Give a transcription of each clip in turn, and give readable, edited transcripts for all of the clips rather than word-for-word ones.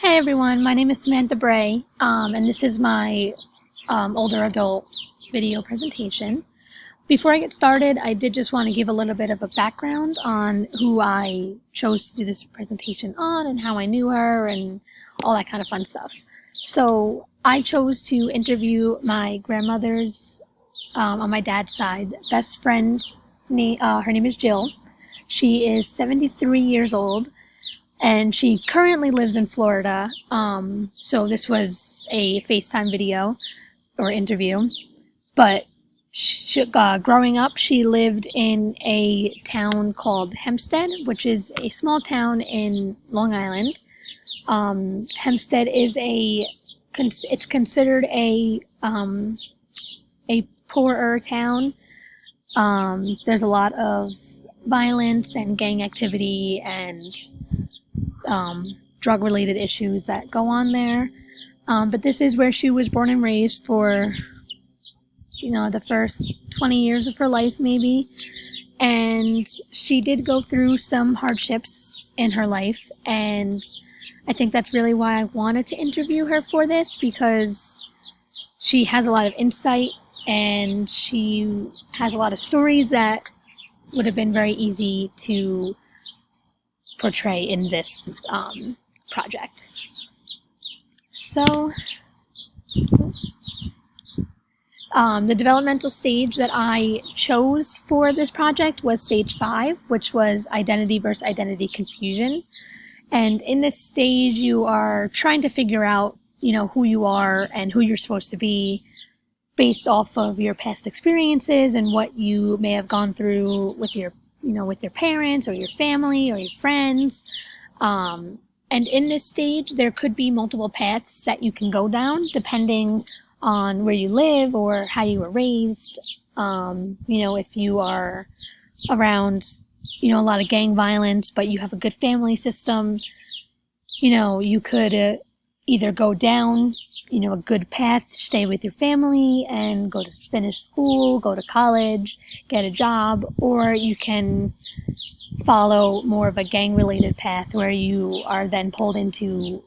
Hey everyone, my name is Samantha Bray, and this is my older adult video presentation. Before I get started, I did just want to give a little bit of a background on who I chose to do this presentation on and how I knew her and all that kind of fun stuff. So I chose to interview my grandmother's, on my dad's side, best friend. Her name is Jill. She is 73 years old and she currently lives in Florida. So this was a FaceTime video or interview. But growing up, she lived in a town called Hempstead, which is a small town in Long Island. Hempstead is it's considered a poorer town. There's a lot of violence and gang activity and drug-related issues that go on there. But this is where she was born and raised for, the first 20 years of her life, maybe. And she did go through some hardships in her life. And I think that's really why I wanted to interview her for this, because she has a lot of insight and she has a lot of stories that would have been very easy to portray in this project. So, the developmental stage that I chose for this project was stage 5, which was identity versus identity confusion. And in this stage, you are trying to figure out, who you are and who you're supposed to be based off of your past experiences and what you may have gone through with your parents or your family or your friends. And in this stage, there could be multiple paths that you can go down depending on where you live or how you were raised. If you are around, a lot of gang violence, but you have a good family system, you could either go down, a good path, stay with your family and go to finish school, go to college, get a job, or you can follow more of a gang-related path where you are then pulled into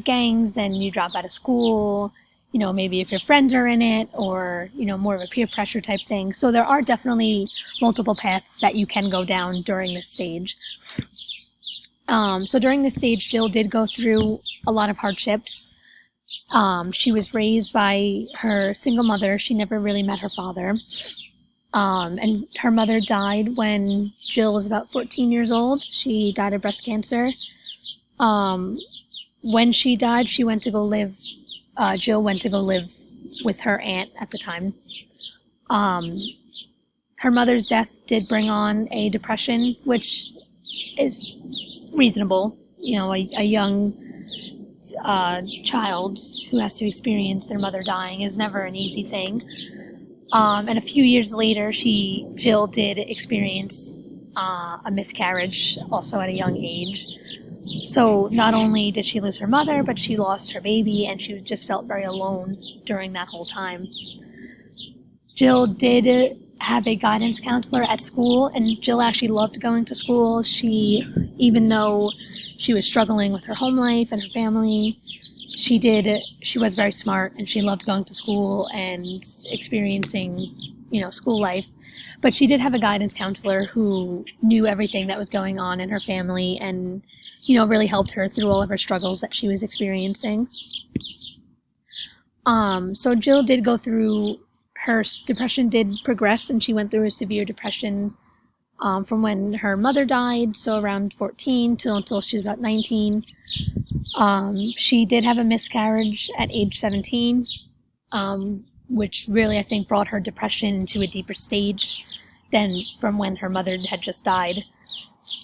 gangs and you drop out of school, maybe if your friends are in it, or, more of a peer pressure type thing. So there are definitely multiple paths that you can go down during this stage. So during this stage, Jill did go through a lot of hardships. She was raised by her single mother. She never really met her father. And her mother died when Jill was about 14 years old. She died of breast cancer. When she died, Jill went to go live with her aunt at the time. Her mother's death did bring on a depression, which is reasonable. A young child who has to experience their mother dying is never an easy thing. And a few years later, Jill did experience a miscarriage, also at a young age. So not only did she lose her mother, but she lost her baby, and she just felt very alone during that whole time. Jill did have a guidance counselor at school, and Jill actually loved going to school. Even though she was struggling with her home life and her family, she was very smart, and she loved going to school and experiencing, school life. But she did have a guidance counselor who knew everything that was going on in her family and, really helped her through all of her struggles that she was experiencing. So Jill did go through, her depression did progress, and she went through a severe depression from when her mother died, so around 14 until she was about 19. She did have a miscarriage at age 17, which really, I think, brought her depression into a deeper stage than from when her mother had just died.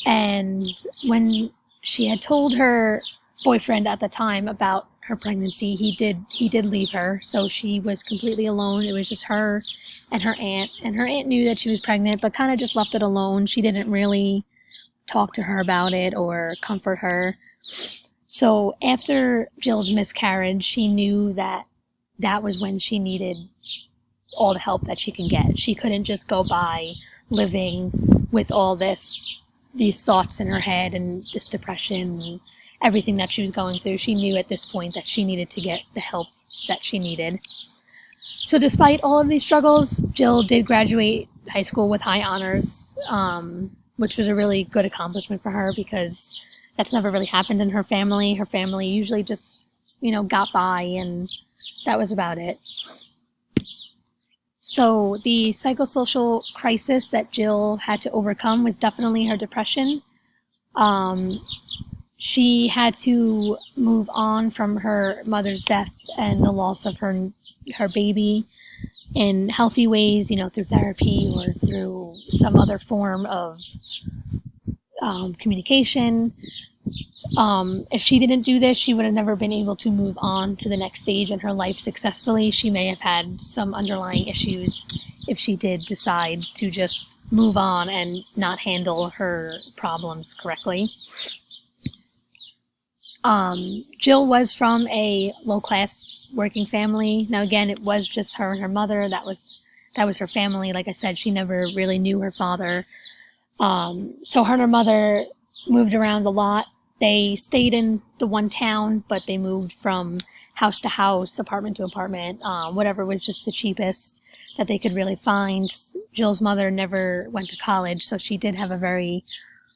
And when she had told her boyfriend at the time about her pregnancy, he did leave her, so she was completely alone. It was just her and her aunt knew that she was pregnant, but kind of just left it alone. She didn't really talk to her about it or comfort her. So after Jill's miscarriage, she knew that was when she needed all the help that she can get. She couldn't just go by living with all these thoughts in her head and this depression everything that she was going through. She knew at this point that she needed to get the help that she needed. So despite all of these struggles, Jill did graduate high school with high honors, which was a really good accomplishment for her because that's never really happened in her family. Her family usually just, got by, and that was about it. So the psychosocial crisis that Jill had to overcome was definitely her depression. She had to move on from her mother's death and the loss of her baby in healthy ways, through therapy or through some other form of communication. If she didn't do this, she would have never been able to move on to the next stage in her life successfully. She may have had some underlying issues if she did decide to just move on and not handle her problems correctly. Jill was from a low-class working family. Now, again, it was just her and her mother. That was her family. Like I said, she never really knew her father. So her and her mother moved around a lot. They stayed in the one town, but they moved from house to house, apartment to apartment, whatever was just the cheapest that they could really find. Jill's mother never went to college, so she did have a very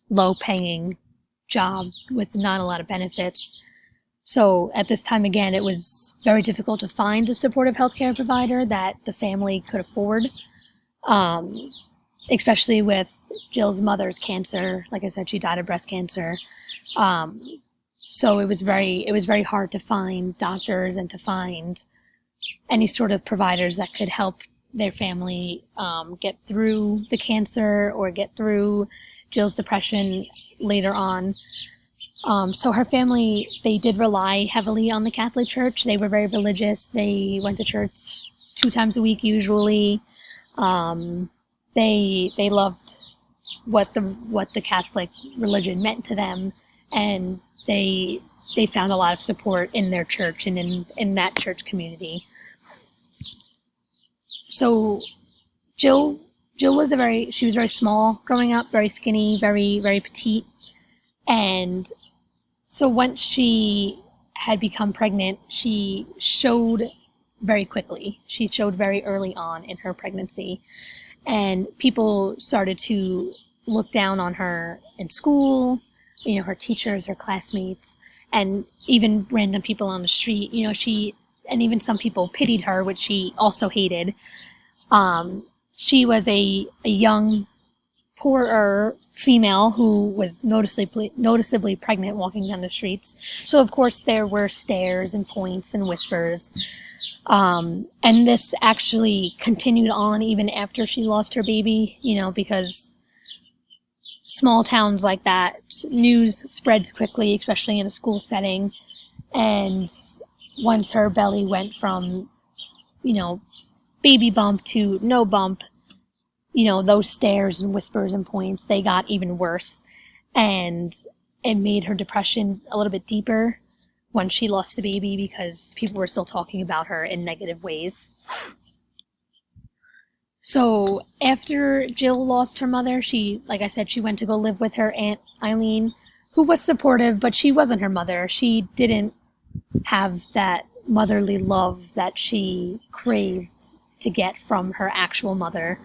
low-paying job with not a lot of benefits. So at this time, again, it was very difficult to find a supportive healthcare provider that the family could afford, especially with Jill's mother's cancer. Like I said, she died of breast cancer. So it was very hard to find doctors and to find any sort of providers that could help their family get through the cancer or get through Jill's depression later on. So her family, they did rely heavily on the Catholic Church. They were very religious. They went to church 2 times a week usually. They loved what the Catholic religion meant to them, and they found a lot of support in their church and in that church community. So Jill was she was very small growing up, very skinny, very, very petite. And so once she had become pregnant, she showed very quickly. She showed very early on in her pregnancy. And people started to look down on her in school, her teachers, her classmates, and even random people on the street. And even some people pitied her, which she also hated. She was a young, poorer female who was noticeably pregnant walking down the streets. So, of course, there were stares and points and whispers. And this actually continued on even after she lost her baby, because small towns like that, news spreads quickly, especially in a school setting. And once her belly went from, baby bump to no bump, those stares and whispers and points, they got even worse. And it made her depression a little bit deeper once she lost the baby because people were still talking about her in negative ways. So after Jill lost her mother, like I said, she went to go live with her Aunt Eileen, who was supportive, but she wasn't her mother. She didn't have that motherly love that she craved to get from her actual mother.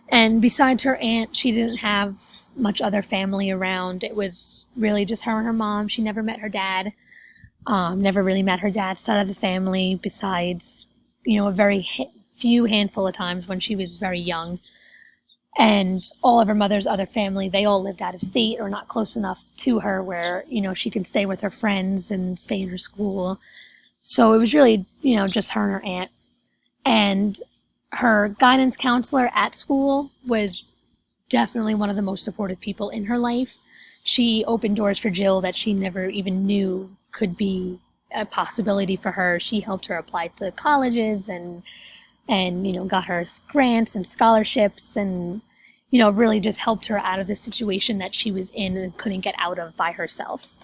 And besides her aunt, she didn't have much other family around. It was really just her and her mom. She never met her dad. Never really met her dad's side of the family besides, a very few handful of times when she was very young. And all of her mother's other family, they all lived out of state or not close enough to her where, she could stay with her friends and stay in her school. So it was really, just her and her aunt. And her guidance counselor at school was definitely one of the most supportive people in her life. She opened doors for Jill that she never even knew could be a possibility for her. She helped her apply to colleges and got her grants and scholarships and, really just helped her out of the situation that she was in and couldn't get out of by herself.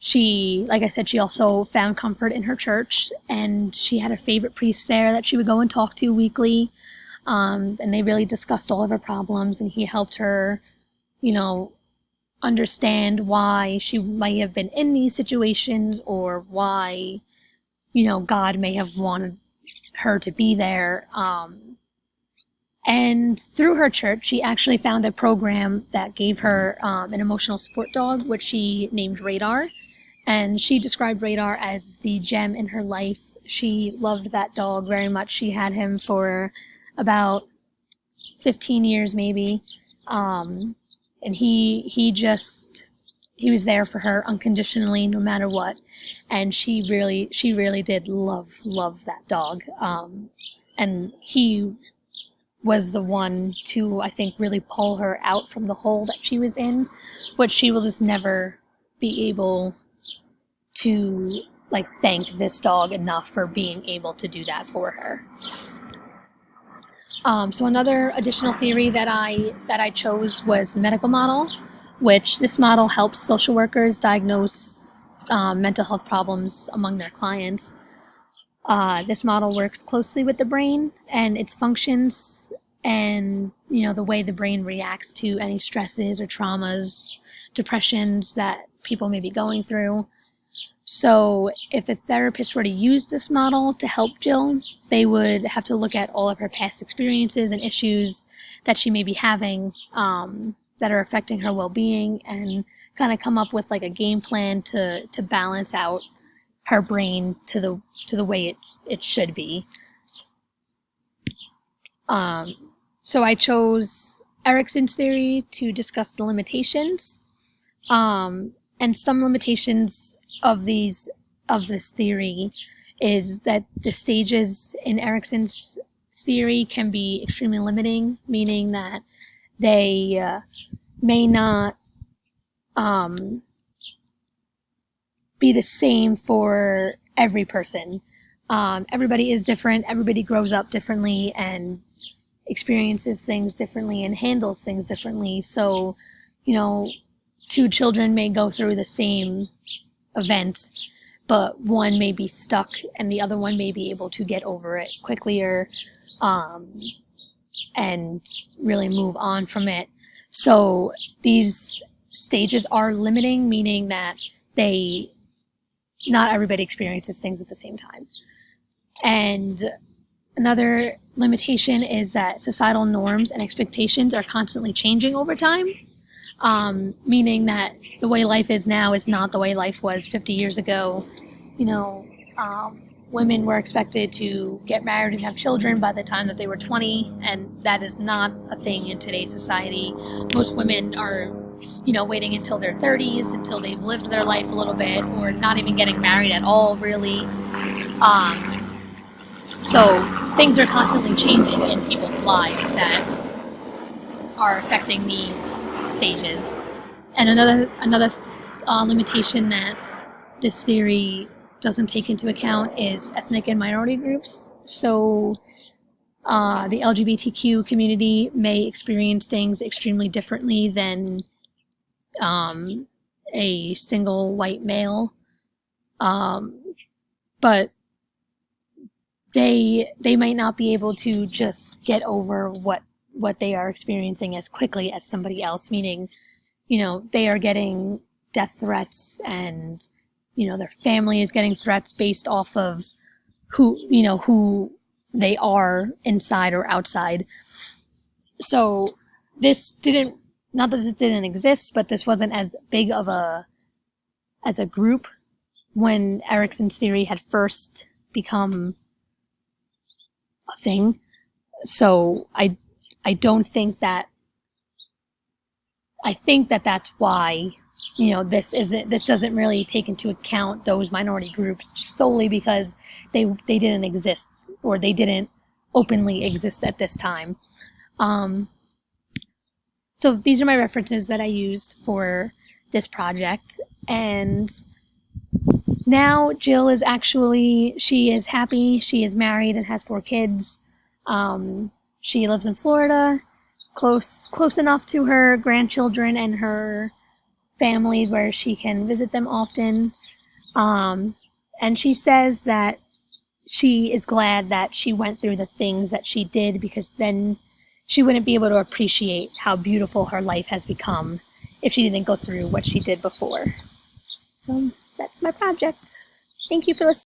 She, like I said, she also found comfort in her church, and she had a favorite priest there that she would go and talk to weekly. And they really discussed all of her problems, and he helped her, understand why she might have been in these situations, or why, God may have wanted her to be there. And through her church, she actually found a program that gave her an emotional support dog, which she named Radar. And she described Radar as the gem in her life. She loved that dog very much. She had him for about 15 years, maybe. And he was there for her unconditionally, no matter what. And she really did love that dog. And he was the one to, I think, really pull her out from the hole that she was in, which she will just never be able to, thank this dog enough for being able to do that for her. So another additional theory that I chose was the medical model, which this model helps social workers diagnose mental health problems among their clients. This model works closely with the brain and its functions, and the way the brain reacts to any stresses or traumas, depressions that people may be going through. So if a therapist were to use this model to help Jill, they would have to look at all of her past experiences and issues that she may be having that are affecting her well-being, and kind of come up with a game plan to balance out her brain to the way it should be. So I chose Erikson's theory to discuss the limitations. And some limitations of this theory is that the stages in Erikson's theory can be extremely limiting, meaning that they may not be the same for every person. Everybody is different. Everybody grows up differently and experiences things differently and handles things differently. So, two children may go through the same event, but one may be stuck and the other one may be able to get over it quicker and really move on from it. So these stages are limiting, meaning that not everybody experiences things at the same time. And another limitation is that societal norms and expectations are constantly changing over time. Meaning that the way life is now is not the way life was 50 years ago. Women were expected to get married and have children by the time that they were 20, and that is not a thing in today's society. Most women are, waiting until their 30s, until they've lived their life a little bit, or not even getting married at all, really. So things are constantly changing in people's lives that are affecting these stages. And another limitation that this theory doesn't take into account is ethnic and minority groups. So the LGBTQ community may experience things extremely differently than a single white male, but they might not be able to just get over what they are experiencing as quickly as somebody else, meaning, they are getting death threats, and, their family is getting threats based off of who they are inside or outside. So this not that this didn't exist, but this wasn't as big of as a group when Erikson's theory had first become a thing. So I think that's why, this doesn't really take into account those minority groups solely because they didn't exist, or they didn't openly exist at this time. So these are my references that I used for this project, and now Jill is she is happy, she is married and has 4 kids. She lives in Florida, close enough to her grandchildren and her family where she can visit them often. And she says that she is glad that she went through the things that she did, because then she wouldn't be able to appreciate how beautiful her life has become if she didn't go through what she did before. So that's my project. Thank you for listening.